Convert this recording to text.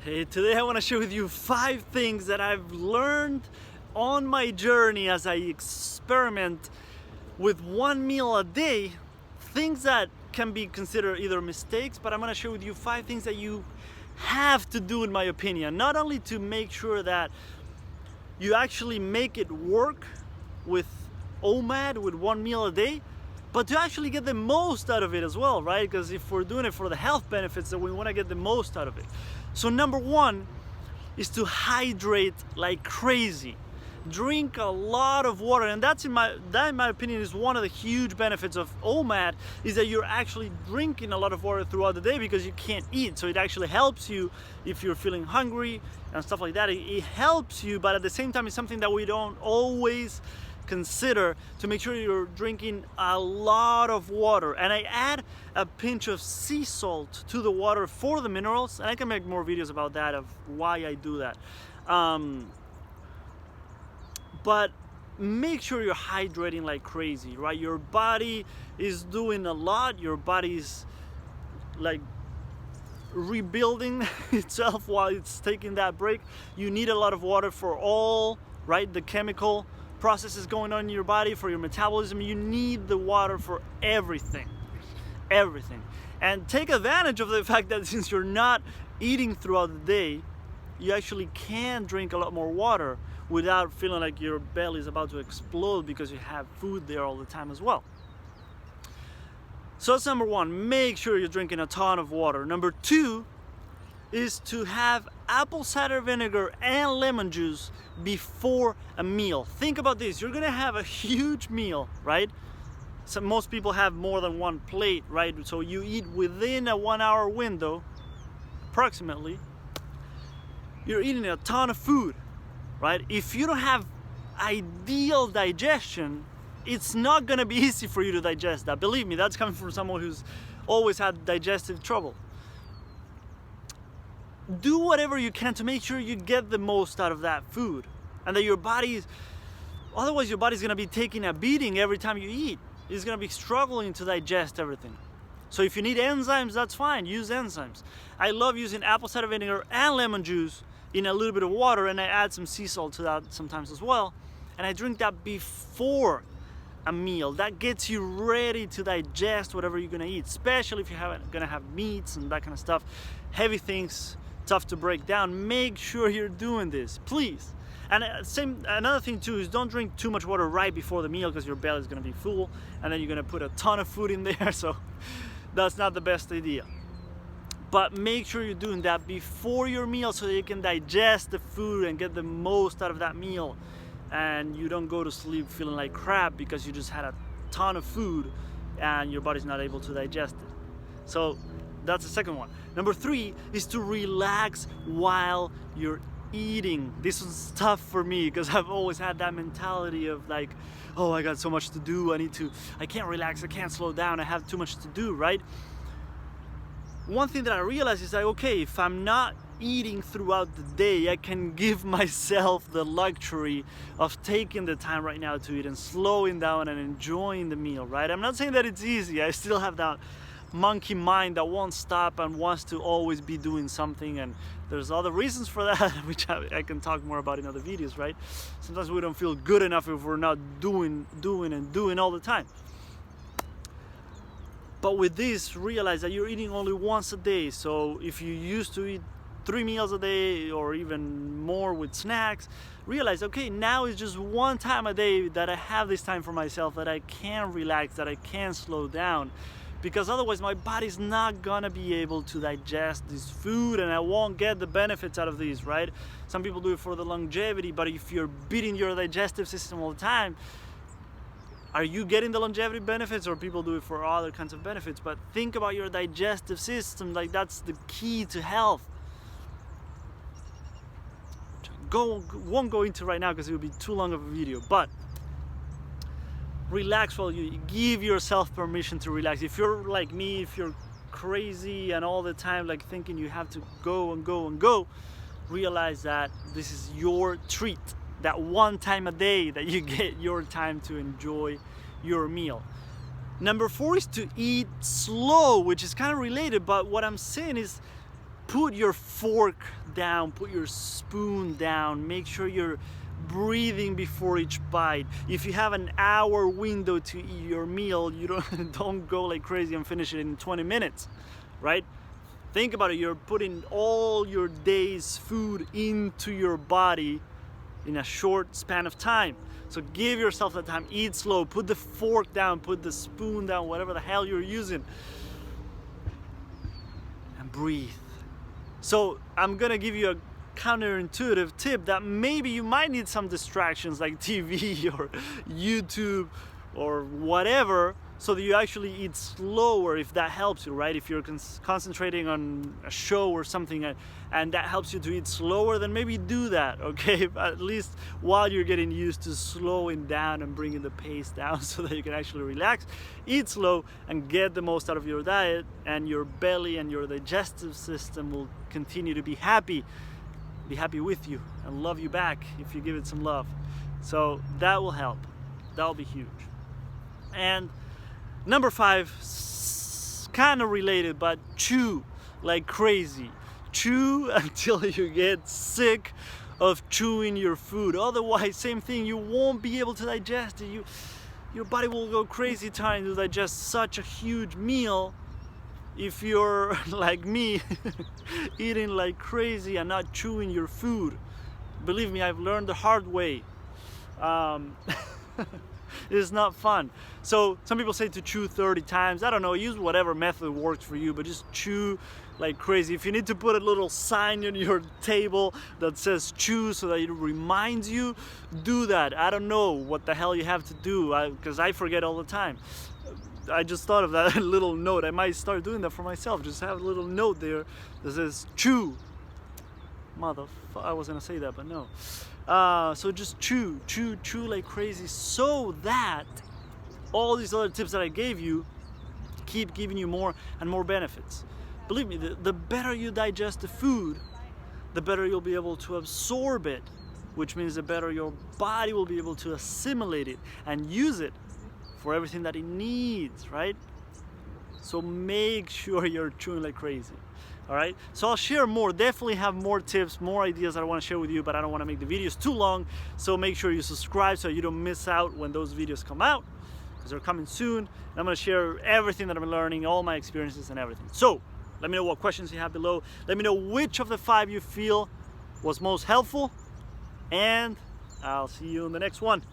Hey, today I want to share with you 5 things that I've learned on my journey as I experiment with one meal a day. Things that can be considered either mistakes, but I'm going to share with you 5 things that you have to do, in my opinion, not only to make sure that you actually make it work with OMAD, with one meal a day, but to actually get the most out of it as well, right? Because if we're doing it for the health benefits, then we want to get the most out of it. So number 1 is to hydrate like crazy. Drink a lot of water, and that in my opinion is one of the huge benefits of OMAD, is that you're actually drinking a lot of water throughout the day because you can't eat. So it actually helps you if you're feeling hungry and stuff like that. It helps you, but at the same time it's something that we don't always consider, to make sure you're drinking a lot of water. And I add a pinch of sea salt to the water for the minerals, and I can make more videos about that, of why I do that. But make sure you're hydrating like crazy, right? Your body is doing a lot. Your body's like rebuilding itself while it's taking that break. You need a lot of water for all, right, the chemical processes going on in your body, for your metabolism. You need the water for everything. And take advantage of the fact that since you're not eating throughout the day, you actually can drink a lot more water without feeling like your belly is about to explode because you have food there all the time as well. So that's number 1, make sure you're drinking a ton of water. Number 2 is to have apple cider vinegar and lemon juice before a meal. Think about this, you're gonna have a huge meal, right? So most people have more than one plate, right? So you eat within a 1-hour window, approximately. You're eating a ton of food, right? If you don't have ideal digestion, it's not gonna be easy for you to digest that. Believe me, that's coming from someone who's always had digestive trouble. Do whatever you can to make sure you get the most out of that food, and that your body, otherwise your body's gonna be taking a beating every time you eat. It's gonna be struggling to digest everything. So if you need enzymes, that's fine, use enzymes. I love using apple cider vinegar and lemon juice in a little bit of water, and I add some sea salt to that sometimes as well. And I drink that before a meal. That gets you ready to digest whatever you're gonna eat, especially if you're gonna have meats and that kind of stuff. Heavy things, tough to break down. Make sure you're doing this, please. And another thing too is don't drink too much water right before the meal, because your belly is gonna be full and then you're gonna put a ton of food in there, so that's not the best idea. But make sure you're doing that before your meal so that you can digest the food and get the most out of that meal, and you don't go to sleep feeling like crap because you just had a ton of food and your body's not able to digest it. So that's the second one. Number 3 is to relax while you're eating. This was tough for me because I've always had that mentality of like, oh, I got so much to do, I can't relax, I can't slow down, I have too much to do, right? One thing that I realized is that, okay, if I'm not eating throughout the day, I can give myself the luxury of taking the time right now to eat and slowing down and enjoying the meal, right? I'm not saying that it's easy. I still have that monkey mind that won't stop and wants to always be doing something, and there's other reasons for that which I can talk more about in other videos, right? Sometimes we don't feel good enough if we're not doing all the time. But with this, realize that you're eating only once a day. So if you used to eat 3 meals a day or even more with snacks, realize, okay, now is just one time a day that I have this time for myself, that I can relax, that I can slow down. Because otherwise my body's not gonna be able to digest this food and I won't get the benefits out of these, right? Some people do it for the longevity, but if you're beating your digestive system all the time, are you getting the longevity benefits, or people do it for other kinds of benefits? But think about your digestive system, like that's the key to health. Won't go into right now because it would be too long of a video, but relax while you give yourself permission to relax. If you're like me, if you're crazy and all the time like thinking you have to go and go and go, realize that this is your treat. That one time a day that you get your time to enjoy your meal. Number 4 is to eat slow, which is kind of related, but what I'm saying is put your fork down, put your spoon down, make sure you're breathing before each bite. If you have an hour window to eat your meal, you don't go like crazy and finish it in 20 minutes, right? Think about it, you're putting all your day's food into your body in a short span of time. So give yourself the time, eat slow, put the fork down, put the spoon down, whatever the hell you're using, and breathe. So I'm gonna give you a counterintuitive tip that maybe you might need some distractions like TV or YouTube or whatever, so that you actually eat slower, if that helps you, right? If you're concentrating on a show or something and that helps you to eat slower, then maybe do that, okay? At least while you're getting used to slowing down and bringing the pace down so that you can actually relax, eat slow and get the most out of your diet, and your belly and your digestive system will continue to be happy with you and love you back if you give it some love. So that will help. That will be huge. And number 5, kind of related, but chew like crazy. Chew until you get sick of chewing your food. Otherwise, same thing, you won't be able to digest it. Your body will go crazy trying to digest such a huge meal if you're like me, eating like crazy and not chewing your food. Believe me, I've learned the hard way. It's not fun. So some people say to chew 30 times. I don't know, use whatever method works for you, but just chew like crazy. If you need to put a little sign on your table that says chew so that it reminds you, do that. I don't know what the hell you have to do, because I forget all the time. I just thought of that little note. I might start doing that for myself. Just have a little note there that says chew. I was gonna say that, but no. So just chew like crazy, so that all these other tips that I gave you keep giving you more and more benefits. Believe me, the better you digest the food, the better you'll be able to absorb it, which means the better your body will be able to assimilate it and use it for everything that it needs, right? So make sure you're chewing like crazy. All right, so I'll share more, definitely have more tips, more ideas that I want to share with you, but I don't want to make the videos too long. So make sure you subscribe so you don't miss out when those videos come out, because they're coming soon. And I'm going to share everything that I'm learning, all my experiences and everything. So let me know what questions you have below. Let me know which of the 5 you feel was most helpful, and I'll see you in the next one.